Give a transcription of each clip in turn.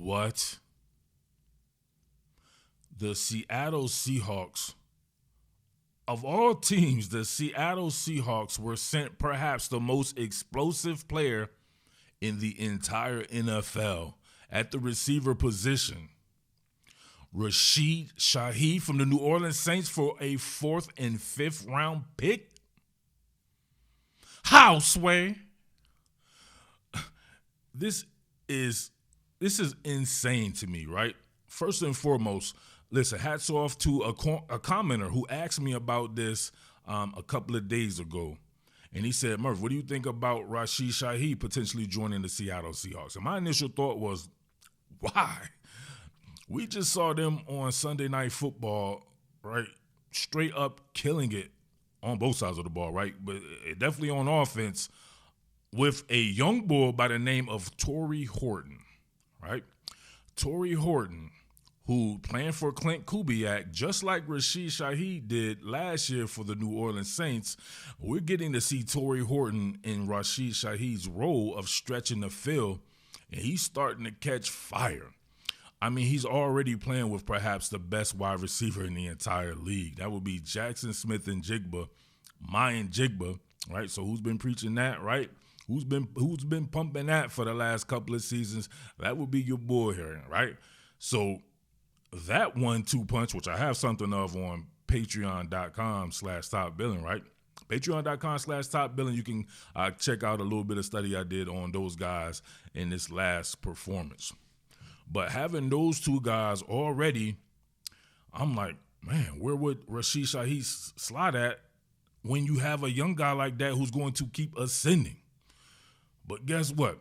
What? The Seattle Seahawks, of all teams, the Seattle Seahawks were sent perhaps the most explosive player in the entire NFL at the receiver position. Rashid Shaheed from the New Orleans Saints for a 4th and 5th round pick? How, Sway? This is insane to me, right? First and foremost, listen, hats off to a commenter who asked me about this a couple of days ago. And he said, Murph, what do you think about Rashid Shaheed potentially joining the Seattle Seahawks? And my initial thought was, why? We just saw them on Sunday Night Football, right? Straight up killing it on both sides of the ball, right? But definitely on offense with a young boy by the name of Tory Horton, right? Tory Horton, who playing for Clint Kubiak, just like Rashid Shaheed did last year for the New Orleans Saints. We're getting to see Tory Horton in Rashid Shaheed's role of stretching the field, and he's starting to catch fire. I mean, he's already playing with perhaps the best wide receiver in the entire league. That would be Jaxon Smith-Njigba, Njigba, right? So who's been preaching that, right? Who's been pumping that for the last couple of seasons? That would be your boy here, right? So that 1-2 punch, which I have something of on patreon.com/topbillin, right? Patreon.com/topbillin. You can check out a little bit of study I did on those guys in this last performance. But having those two guys already, I'm like, man, where would Rashid Shaheed slide at when you have a young guy like that who's going to keep ascending? But guess what?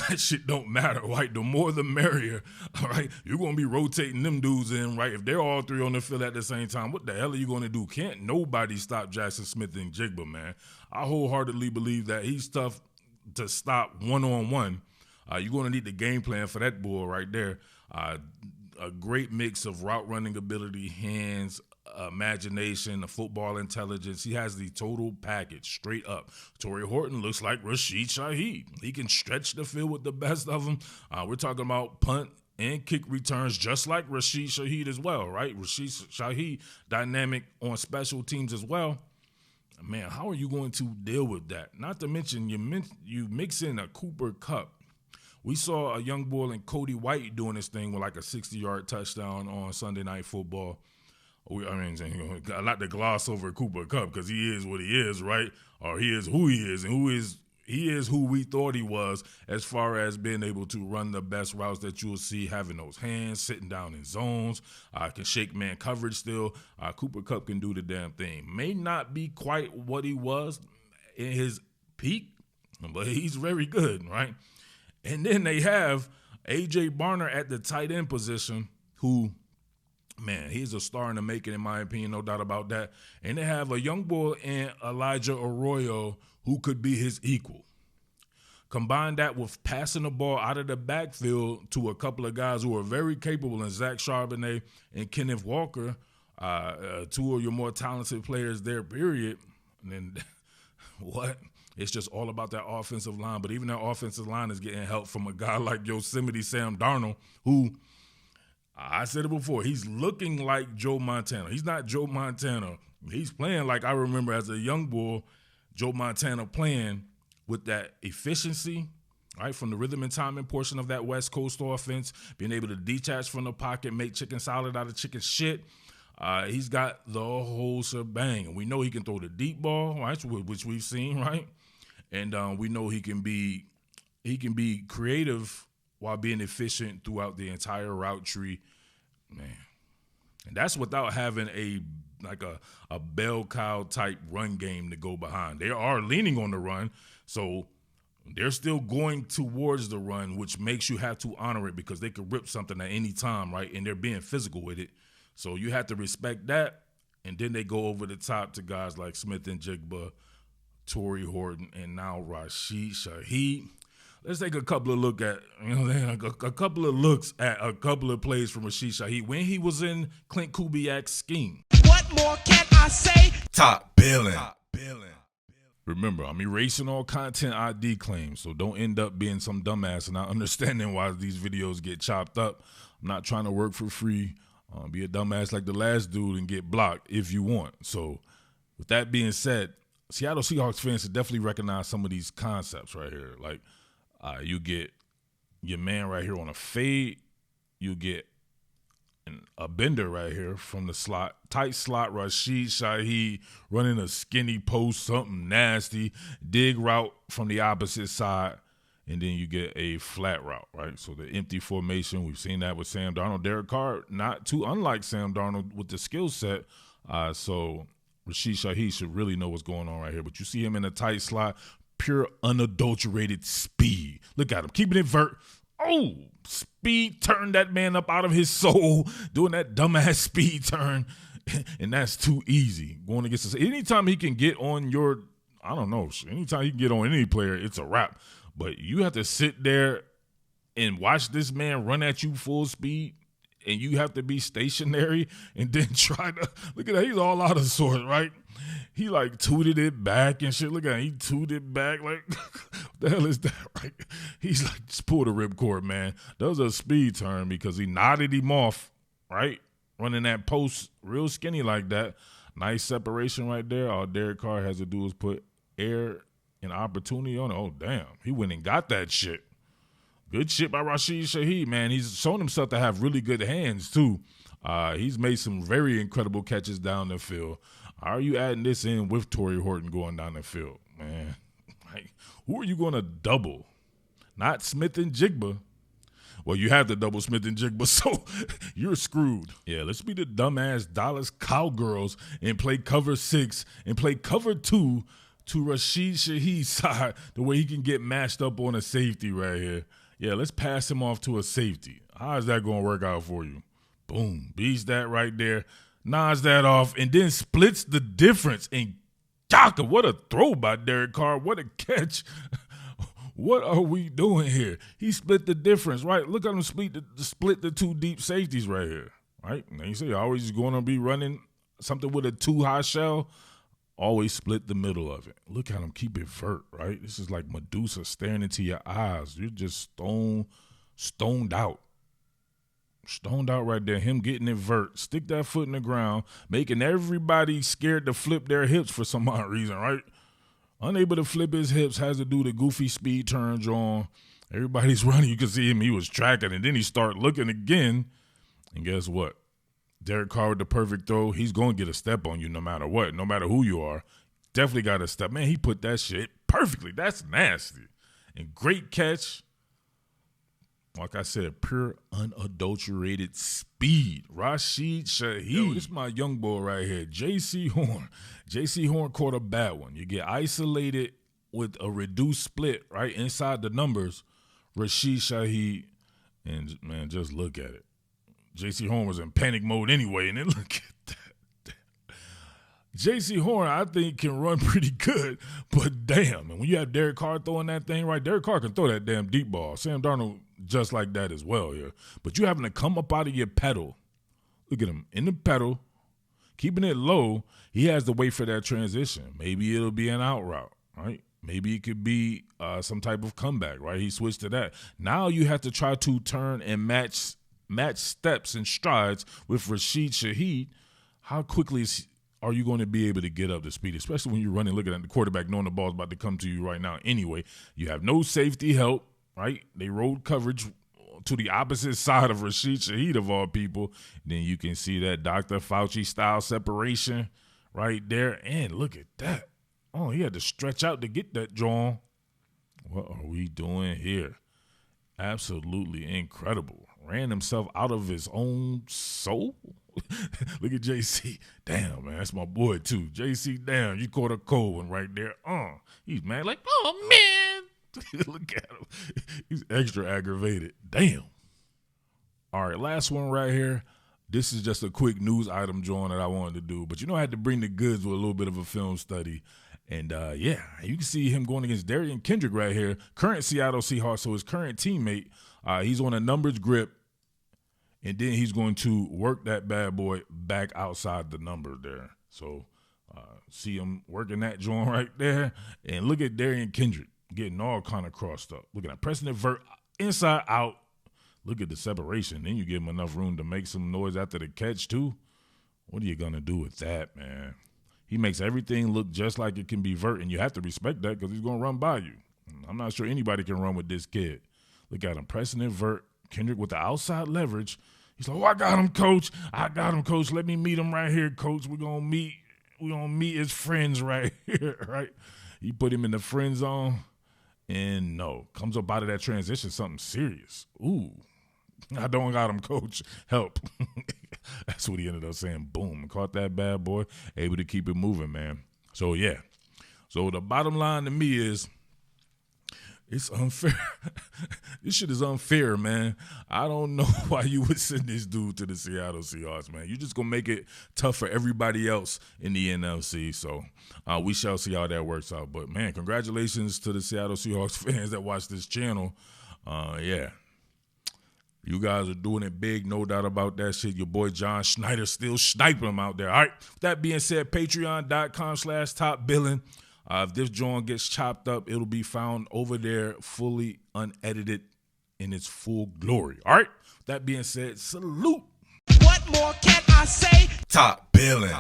That shit don't matter, right? The more the merrier, all right? You're going to be rotating them dudes in, right? If they're all three on the field at the same time, what the hell are you going to do? Can't nobody stop Jaxon Smith-Njigba, man. I wholeheartedly believe that he's tough to stop one-on-one. You're going to need the game plan for that boy right there. A great mix of route running ability, hands, imagination, football intelligence. He has the total package, straight up. Tory Horton looks like Rashid Shaheed. He can stretch the field with the best of them. We're talking about punt and kick returns, just like Rashid Shaheed as well, right? Rashid Shaheed, dynamic on special teams as well. Man, how are you going to deal with that? Not to mention you mix in a Cooper Kupp. We saw a young boy in Cody White doing this thing with like a 60-yard touchdown on Sunday Night Football. I like to gloss over Cooper Kupp because he is what he is, right? Or he is who he is, and he is who we thought he was as far as being able to run the best routes that you will see, having those hands, sitting down in zones, can shake man coverage still. Cooper Kupp can do the damn thing. May not be quite what he was in his peak, but he's very good, right? And then they have A.J. Barner at the tight end position who, man, he's a star in the making, in my opinion, no doubt about that. And they have a young boy in Elijah Arroyo who could be his equal. Combine that with passing the ball out of the backfield to a couple of guys who are very capable in Zach Charbonnet and Kenneth Walker, two of your more talented players there, period. And then what? It's just all about that offensive line. But even that offensive line is getting help from a guy like Yosemite Sam Darnold, who, I said it before, he's looking like Joe Montana. He's not Joe Montana. He's playing like I remember as a young boy, Joe Montana playing with that efficiency, right, from the rhythm and timing portion of that West Coast offense, being able to detach from the pocket, make chicken salad out of chicken shit. He's got the whole shebang. And we know he can throw the deep ball, right, which we've seen, right? And we know he can be creative while being efficient throughout the entire route tree, man. And that's without having a bell cow type run game to go behind. They are leaning on the run, so they're still going towards the run, which makes you have to honor it because they could rip something at any time, right? And they're being physical with it. So you have to respect that. And then they go over the top to guys like Smith-Njigba, Tory Horton, and now Rashid Shaheed. Let's take a couple of looks at a couple of plays from Rashid Shaheed when he was in Clint Kubiak's scheme. What more can I say? Top Billin. Remember, I'm erasing all content ID claims, so don't end up being some dumbass and not understanding why these videos get chopped up. I'm not trying to work for free. Be a dumbass like the last dude and get blocked if you want. So with that being said, Seattle Seahawks fans should definitely recognize some of these concepts right here. Like you get your man right here on a fade. You get a bender right here from the slot, tight slot. Rashid Shaheed running a skinny post, something nasty, dig route from the opposite side, and then you get a flat route, right? So the empty formation, we've seen that with Sam Darnold. Derek Carr, not too unlike Sam Darnold with the skill set. So Rashid Shaheed should really know what's going on right here. But you see him in a tight slot, pure unadulterated speed. Look at him, keeping it vert. Oh, speed turned that man up out of his soul, doing that dumbass speed turn, and that's too easy. Going against us. Anytime he can get on your, I don't know, anytime he can get on any player, it's a wrap. But you have to sit there and watch this man run at you full speed, and you have to be stationary and then try to, look at that, he's all out of sorts, right? He like tooted it back and shit. Look at him, he tooted it back. Like, what the hell is that, right? He's like, just pull the ripcord, man. That was a speed turn because he nodded him off, right? Running that post real skinny like that. Nice separation right there. All Derek Carr has to do is put air and opportunity on it. Oh, damn. He went and got that shit. Good shit by Rashid Shaheed, man. He's shown himself to have really good hands, too. He's made some very incredible catches down the field. How are you adding this in with Tory Horton going down the field, man? Like, who are you going to double? Not Smith-Njigba. Well, you have to double Smith-Njigba, so you're screwed. Yeah, let's be the dumbass Dallas Cowgirls and play cover 6 and play cover 2 to Rashid Shaheed's side the way he can get matched up on a safety right here. Yeah, let's pass him off to a safety. How is that going to work out for you? Boom. Beats that right there. Nods that off and then splits the difference. And Daka, what a throw by Derek Carr. What a catch. What are we doing here? He split the difference, right? Look at him split the two deep safeties right here, right? Now you say always going to be running something with a too high shell. Always split the middle of it. Look at him keep it vert, right? This is like Medusa staring into your eyes. You're just stoned out. Stoned out right there. Him getting it vert. Stick that foot in the ground, making everybody scared to flip their hips for some odd reason, right? Unable to flip his hips, has to do the goofy speed turns on. Everybody's running. You can see him. He was tracking, and then he start looking again. And guess what? Derek Carr with the perfect throw. He's going to get a step on you no matter what, no matter who you are. Definitely got a step. Man, he put that shit perfectly. That's nasty. And great catch. Like I said, pure unadulterated speed. Rashid Shaheed. Yo, this is my young boy right here, J.C. Horn. J.C. Horn caught a bad one. You get isolated with a reduced split right inside the numbers. Rashid Shaheed, and man, just look at it. J.C. Horn was in panic mode anyway, and then look at that. J.C. Horn, I think, can run pretty good, but damn. And when you have Derek Carr throwing that thing right, Derek Carr can throw that damn deep ball. Sam Darnold just like that as well here. But you having to come up out of your pedal. Look at him in the pedal, keeping it low. He has to wait for that transition. Maybe it'll be an out route, right? Maybe it could be some type of comeback, right? He switched to that. Now you have to try to turn and match steps and strides with Rashid Shaheed. How quickly are you going to be able to get up to speed, especially when you're running, looking at the quarterback, knowing the ball's about to come to you right now anyway? You have no safety help, right? They rolled coverage to the opposite side of Rashid Shaheed, of all people. Then you can see that Dr. Fauci-style separation right there. And look at that. Oh, he had to stretch out to get that drawn. What are we doing here? Absolutely incredible. Ran himself out of his own soul. Look at JC. Damn, man, that's my boy too. JC, damn, you caught a cold one right there. He's mad like, oh man. Look at him. He's extra aggravated. Damn. All right, last one right here. This is just a quick news item, John, that I wanted to do. But I had to bring the goods with a little bit of a film study. And, yeah, you can see him going against Darian Kendrick right here, current Seattle Seahawks, so his current teammate. He's on a numbers grip, and then he's going to work that bad boy back outside the number there. So See him working that joint right there. And look at Darian Kendrick getting all kind of crossed up. Look at that. Pressing the vert inside out. Look at the separation. Then you give him enough room to make some noise after the catch, too. What are you going to do with that, man? He makes everything look just like it can be vert, and you have to respect that because he's going to run by you. I'm not sure anybody can run with this kid. Look at him pressing it vert. Kendrick with the outside leverage. He's like, oh, I got him, coach. I got him, coach. Let me meet him right here, coach. We're going to meet his friends right here, right? He put him in the friend zone, and no. Comes up out of that transition, something serious. Ooh. I don't got him, coach. Help. That's what he ended up saying. Boom. Caught that bad boy. Able to keep it moving, man. So, yeah. So, the bottom line to me is it's unfair. This shit is unfair, man. I don't know why you would send this dude to the Seattle Seahawks, man. You're just going to make it tough for everybody else in the NFC. So, we shall see how that works out. But, man, congratulations to the Seattle Seahawks fans that watch this channel. Yeah. You guys are doing it big, no doubt about that shit. Your boy John Schneider still sniping them out there. All right. With that being said, patreon.com/topbillin. If this joint gets chopped up, it'll be found over there fully unedited in its full glory. All right. With that being said, salute. What more can I say? Top Billin.